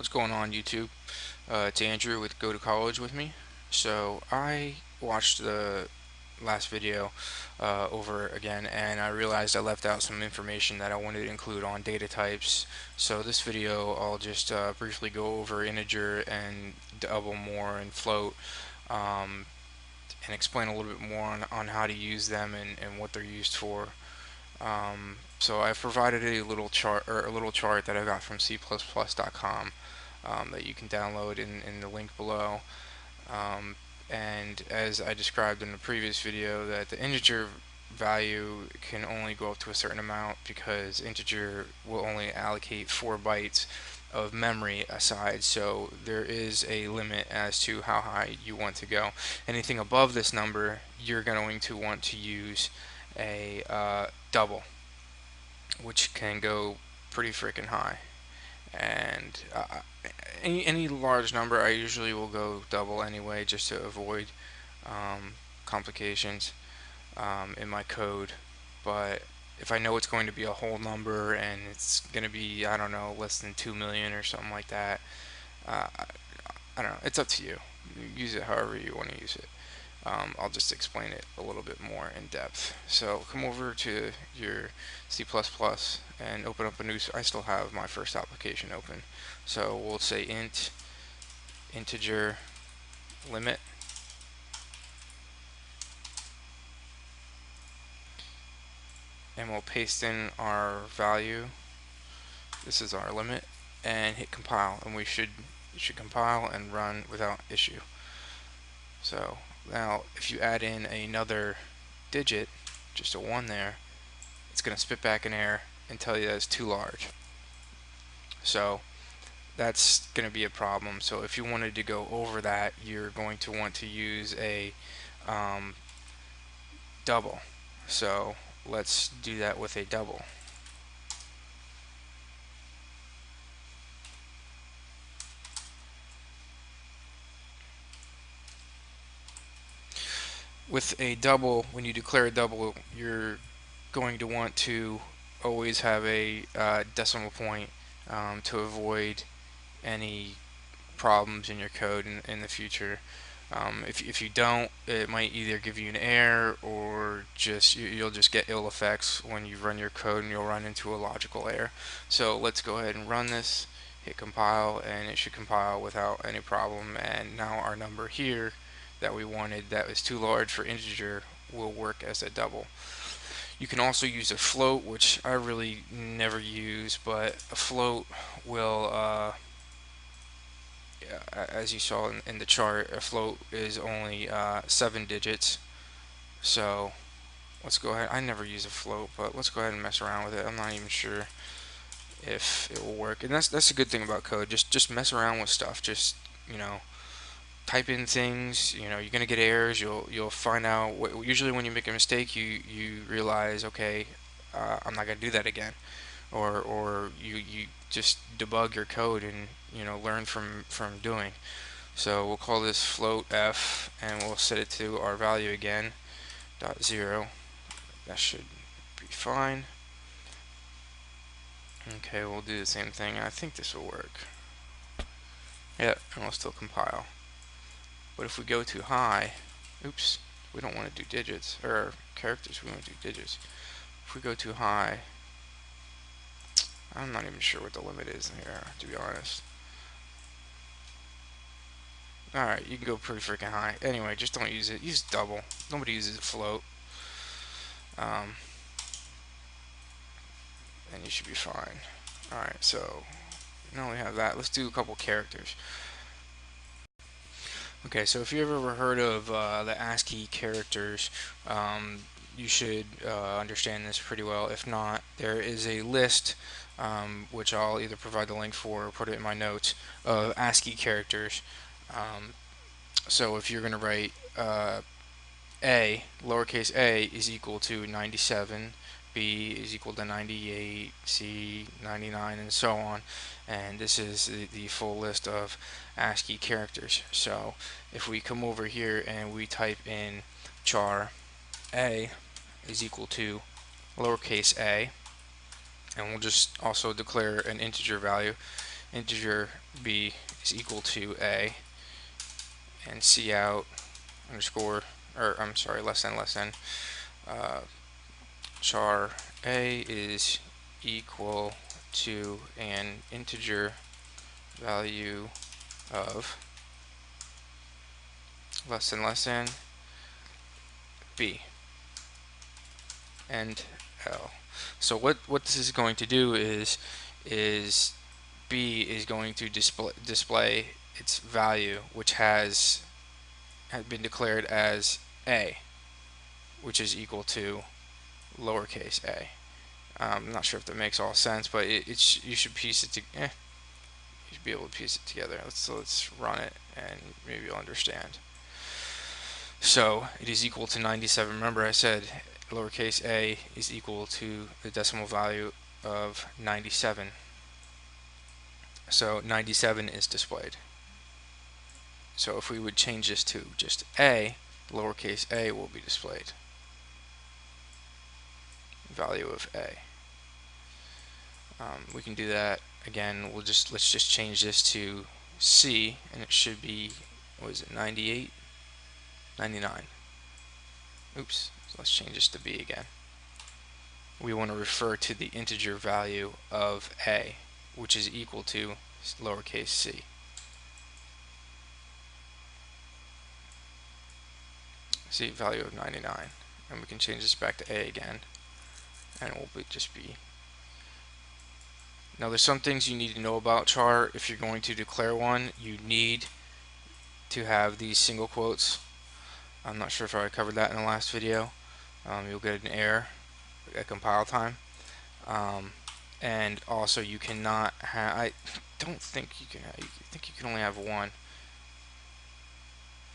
What's going on, YouTube? It's Andrew with Gotocollegewithme. So I watched the last video over again, and I realized I left out some information that I wanted to include on data types. So this video I'll just briefly go over integer and double, more, and float, um, and explain a little bit more on how to use them and what they're used for. So I've provided a little chart that I got from C++.com, that you can download in the link below. And as I described in the previous video, that the integer value can only go up to a certain amount because integer will only allocate 4 bytes of memory aside, so there is a limit as to how high you want to go. Anything above this number, you're going to want to use a double, which can go pretty freaking high. And any large number, I usually will go double anyway, just to avoid complications in my code. But if I know it's going to be a whole number and it's going to be, I don't know, less than 2 million or something like that, I don't know, it's up to you. Use it however you want to use it. I'll just explain it a little bit more in depth. So come over to your C++ and open up a new, I still have my first application open. So we'll say int integer limit, and we'll paste in our value. This is our limit, and hit compile, and it should compile and run without issue. So now if you add in another digit, just a 1 there, it's going to spit back an error and tell you that it's too large. So that's going to be a problem. So if you wanted to go over that, you're going to want to use a double. So let's do that with a double. With a double, when you declare a double, you're going to want to always have a decimal point to avoid any problems in your code in the future. If you don't, it might either give you an error or you'll just get ill effects when you run your code, and you'll run into a logical error. So let's go ahead and run this, hit compile, and it should compile without any problem. And now our number here that we wanted, that was too large for integer, will work as a double. You can also use a float, which I really never use, but a float will as you saw in the chart, a float is only 7 digits. So let's go ahead. I never use a float, but let's go ahead and mess around with it. I'm not even sure if it will work, and that's a good thing about code. Just mess around with stuff. Just, type in things. You're gonna get errors. You'll find out usually when you make a mistake, you realize, okay, I'm not gonna do that again, or you just debug your code and learn from doing. So we'll call this float f, and we'll set it to our value again, .0. That should be fine. Okay, we'll do the same thing. I think this will work. Yeah, and we'll still compile. But if we go too high, oops, we don't want to do digits or characters. We want to do digits. If we go too high, I'm not even sure what the limit is here, to be honest. Alright, you can go pretty freaking high. Anyway, just don't use it. Use double. Nobody uses a float. And you should be fine. Alright, so now we have that. Let's do a couple characters. Okay, so if you ever heard of the Ascii characters, you should understand this pretty well. If not, there is a list, which I'll either provide the link for or put it in my notes, of Ascii characters. So if you're going to write a, lowercase a is equal to 97, B is equal to 98, C 99, and so on. And this is the full list of ASCII characters. So if we come over here and we type in char a is equal to lowercase a, and we'll just also declare an integer value, integer b is equal to a, and cout underscore, or I'm sorry, less than char a is equal to an integer value of less than b and l. So what this is going to do is b is going to display its value, which had been declared as a, which is equal to lowercase a. I'm not sure if that makes all sense, but you should piece it to you should be able to piece it together. Let's run it and maybe you'll understand. So it is equal to 97. Remember I said lowercase a is equal to the decimal value of 97. So 97 is displayed. So if we would change this to just a, lowercase a will be displayed. Value of a. We can do that again. Let's just change this to C, and it should be, what is it, 98, 99. Oops. So let's change this to B again. We want to refer to the integer value of a, which is equal to lowercase c. See, value of 99, and we can change this back to a again, and it will just be. Now there's some things you need to know about char. If you're going to declare one, you need to have these single quotes. I'm not sure if I covered that in the last video. You'll get an error at compile time. And also you cannot have, I don't think you can have, you think you can only have one.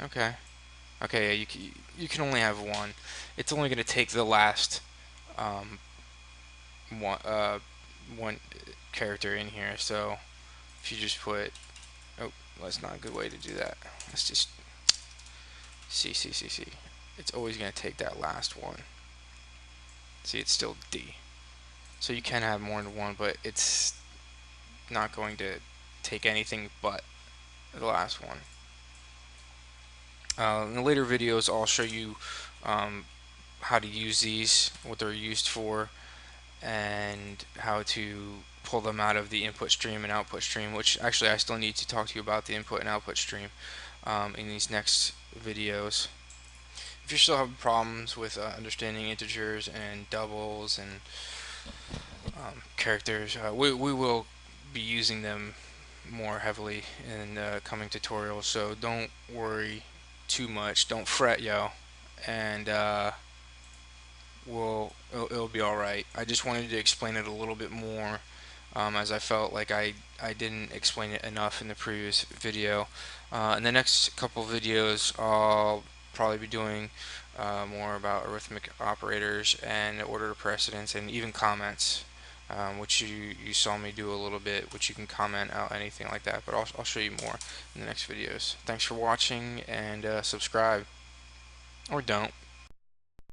Okay. Okay, yeah, you can only have one. It's only going to take the last one character in here. So if you just put, oh, that's not a good way to do that. Let's just C. It's always going to take that last one. See, it's still D. So you can have more than one, but it's not going to take anything but the last one. In the later videos, I'll show you how to use these, what they're used for, and how to pull them out of the input stream and output stream, which actually I still need to talk to you about the input and output stream in these next videos. If you're still having problems with understanding integers and doubles and characters, we will be using them more heavily in coming tutorials, so don't worry too much, don't fret, yo, and it'll be alright. I just wanted to explain it a little bit more, as I felt like I didn't explain it enough in the previous video. In the next couple videos I'll probably be doing more about arithmetic operators and order of precedence and even comments, which you saw me do a little bit, which you can comment out anything like that, but I'll show you more in the next videos. Thanks for watching, and subscribe, or don't.